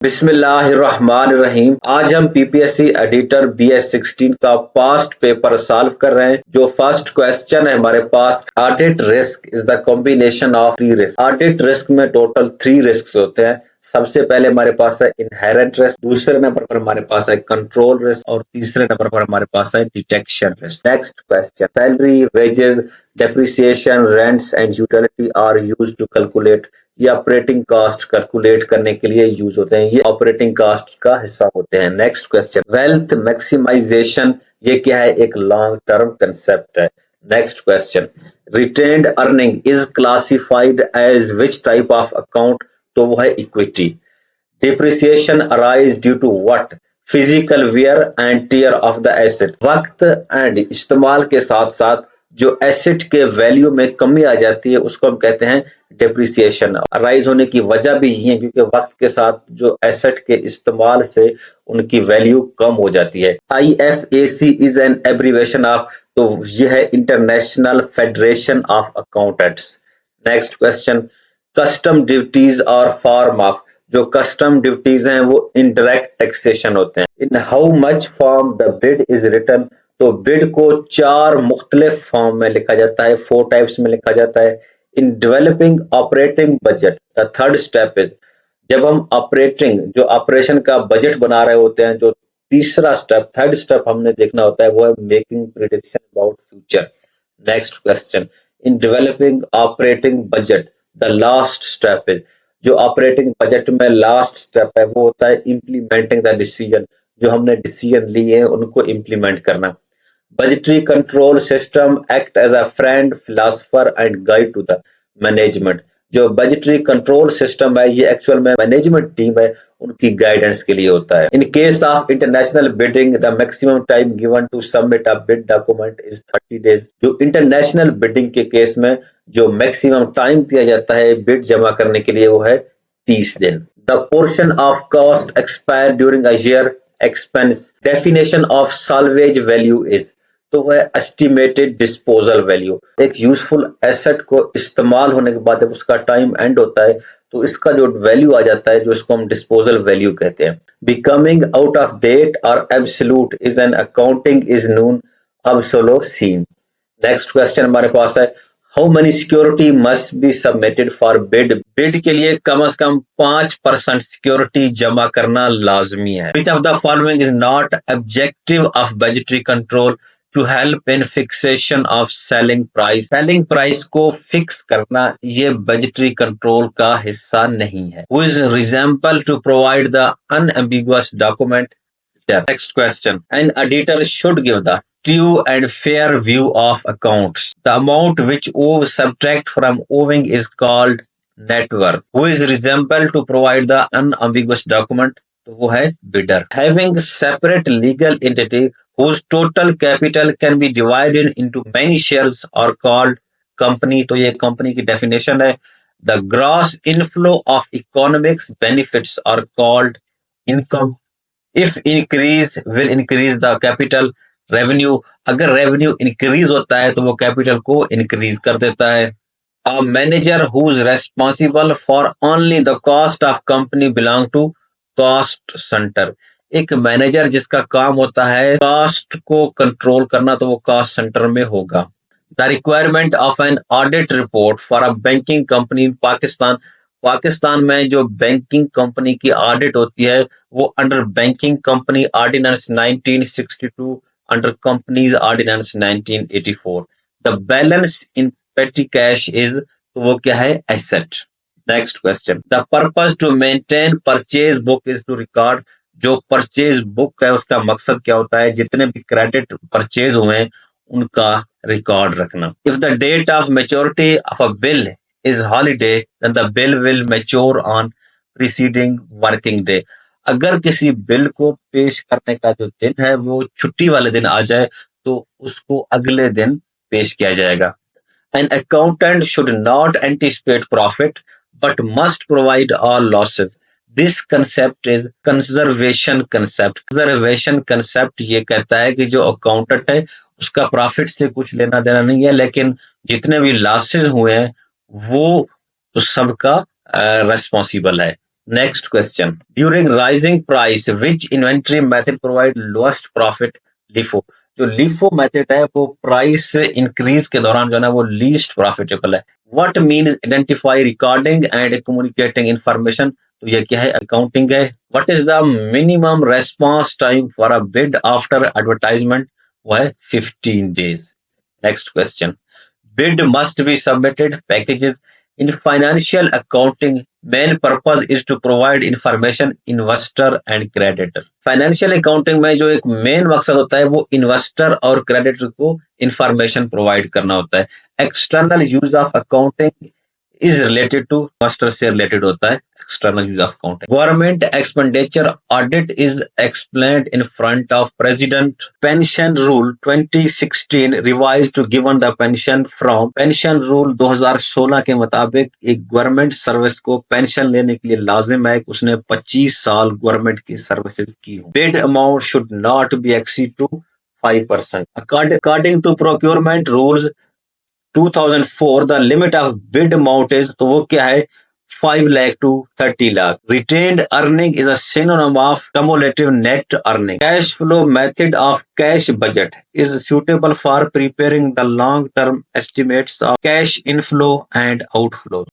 बिस्मिल्लाहिर्रहमानिर्रहीम। आज हम पीपीएससी एडिटर BS16 का पास्ट पेपर सॉल्व कर रहे हैं। जो फर्स्ट क्वेश्चन है हमारे पास, audit risk is the combination of three risk. Audit risk में टोटल 3 रिस्क होते हैं। सबसे पहले हमारे पास है इनहेरेंट रिस्क, दूसरे नंबर पर हमारे पास है कंट्रोल रिस्क और तीसरे नंबर पर हमारे पास है detection risk. Next question, salary, wages, depreciation, rents and utility are used to calculate. ये ऑपरेटिंग कास्ट कैलकुलेट करने के लिए यूज होते हैं, ये ऑपरेटिंग कास्ट का हिस्सा होते हैं। नेक्स्ट क्वेश्चन, वेल्थ मैक्सिमाइजेशन, ये क्या है? एक लॉन्ग टर्म कंसेप्ट है। Next question, retained earning is classified as which type of account? तो वो है equity. Depreciation arise due to what? Physical wear and tear of the asset. वक्त and इस्तेमाल के साथ साथ जो एसेट के वैल्यू में कमी आ जाती है उसको हम कहते हैं डिप्रिसिएशन। अराइज होने की वजह भी यही है क्योंकि वक्त के साथ जो एसेट के इस्तेमाल से उनकी वैल्यू कम हो जाती है। IFAC is an abbreviation of, तो यह है International Federation of Accountants. Next question, custom duties और फॉर्म ऑफ। जो कस्टम ड्यूटीज हैं वो इनडायरेक्ट टैक्सेशन होते हैं। In how much form the bid is written? तो बिड को 4 मुख्तलिफ फॉर्म में लिखा जाता है, 4 टाइप्स में लिखा जाता है। In developing operating budget the third step is, जब हम ऑपरेटिंग जो ऑपरेशन का बजट बना रहे होते हैं, जो तीसरा स्टेप, थर्ड स्टेप हमने देखना होता है वो है making prediction about future. Next question, in developing operating budget the last step is, जो ऑपरेटिंग बजट में लास्ट स्टेप है वो होता है इम्प्लीमेंटिंग द डिसीजन। जो हमने डिसीजन लिए हैं उनको इम्प्लीमेंट करना। Budgetary control system act as a friend, philosopher and guide to the management। जो बजटरी कंट्रोल सिस्टम है ये एक्चुअल में मैनेजमेंट टीम है, उनकी गाइडेंस के लिए होता है। In case of international bidding the maximum time given to submit a bid document is 30 days. जो इंटरनेशनल बिडिंग के केस में जो मैक्सिमम टाइम दिया जाता है बिड जमा करने के लिए वो है 30 दिन। The portion of cost expire during a year expense. Definition of salvage value is, तो वह एस्टिमेटेड डिस्पोजल वैल्यू। एक यूजफुल एसेट को इस्तेमाल होने के बाद जब उसका टाइम एंड होता है तो इसका जो वैल्यू आ जाता है जो इसको हम डिस्पोजल वैल्यू कहते हैं। बिकमिंग आउट ऑफ डेट और absolute is an accounting is known obsolescence. Next question हमारे पास है, how many security must be submitted for bid? Bid के लिए कम से कम 5% सिक्योरिटी जमा करना लाजमी है। Which of the following is not objective of budgetary control to help in fixation of selling price? Selling price को फिक्स करना ये बजटरी कंट्रोल का हिस्सा नहीं है। Who is responsible to provide the unambiguous document? Next question. An auditor should give the true and fair view of accounts. The amount which owe subtract from owing is called net worth. Who is responsible to provide the unambiguous document? तो वो है bidder. Having separate legal entity whose total capital can be divided into many shares are called company. तो ये company की definition है. The gross inflow of economics benefits are called income. If increase will increase the capital. Revenue, अगर revenue increase होता है तो वो capital को इंक्रीज कर देता है। A manager who is responsible for only the cost of company belong to cost centre. एक मैनेजर जिसका काम होता है कॉस्ट को कंट्रोल करना तो वो कॉस्ट सेंटर में होगा। The requirement of an audit report for a banking company in Pakistan. Pakistan में जो बैंकिंग कंपनी की ऑडिट होती है वो under banking company ordinance 1962, under companies ordinance 1984। The balance in petty cash is, तो वो क्या है? Asset. Next question, the purpose to maintain purchase book is to record. जो परचेज बुक है उसका मकसद क्या होता है? जितने भी क्रेडिट परचेज हुए हैं उनका रिकॉर्ड रखना। If the date of maturity of a bill is holiday then the bill will mature on preceding working day। अगर किसी बिल को पेश करने का जो दिन है वो छुट्टी वाले दिन आ जाए तो उसको अगले दिन पेश किया जाएगा। An accountant should not anticipate profit but must provide all losses। This concept is conservation concept। Conservation concept ये कहता है कि जो अकाउंटेंट है उसका प्रॉफिट से कुछ लेना देना नहीं है, लेकिन जितने भी लॉसेस हुए हैं वो तो सबका रेस्पॉन्सिबल है। Next question. During rising price, which inventory method provide lowest profit? LIFO. जो LIFO मेथड है वो प्राइस इंक्रीज के दौरान जो है ना वो लीस्ट प्रॉफिटेबल है. What means identify recording and communicating information? तो ये क्या है? अकाउंटिंग है. What is the minimum response time for a bid after advertisement? वो है 15 days. Next question. Bid must be submitted. Packages. In financial accounting, main purpose is to provide information investor and creditor. Financial accounting में जो एक main मकसद होता है वो investor और क्रेडिटर को इंफॉर्मेशन प्रोवाइड करना होता है. External use of accounting is related to master से related होता है external use of accounting. Government expenditure audit is explained in front of President. Pension Rule 2016 revised to given the pension from Pension Rule 2016 के मुताबिक एक government service को pension लेने के लिए लाजिम है कि उसने 25 साल गवर्नमेंट की सर्विसेज की हो. Bid amount should not be exceed to 5%. According to procurement rules 2004 the limit of bid amount is तो वो क्या है 5 lakh to 30 lakh. Retained earning is a synonym of cumulative net earning. Cash flow method of cash budget is suitable for preparing the long term estimates of cash inflow and outflow.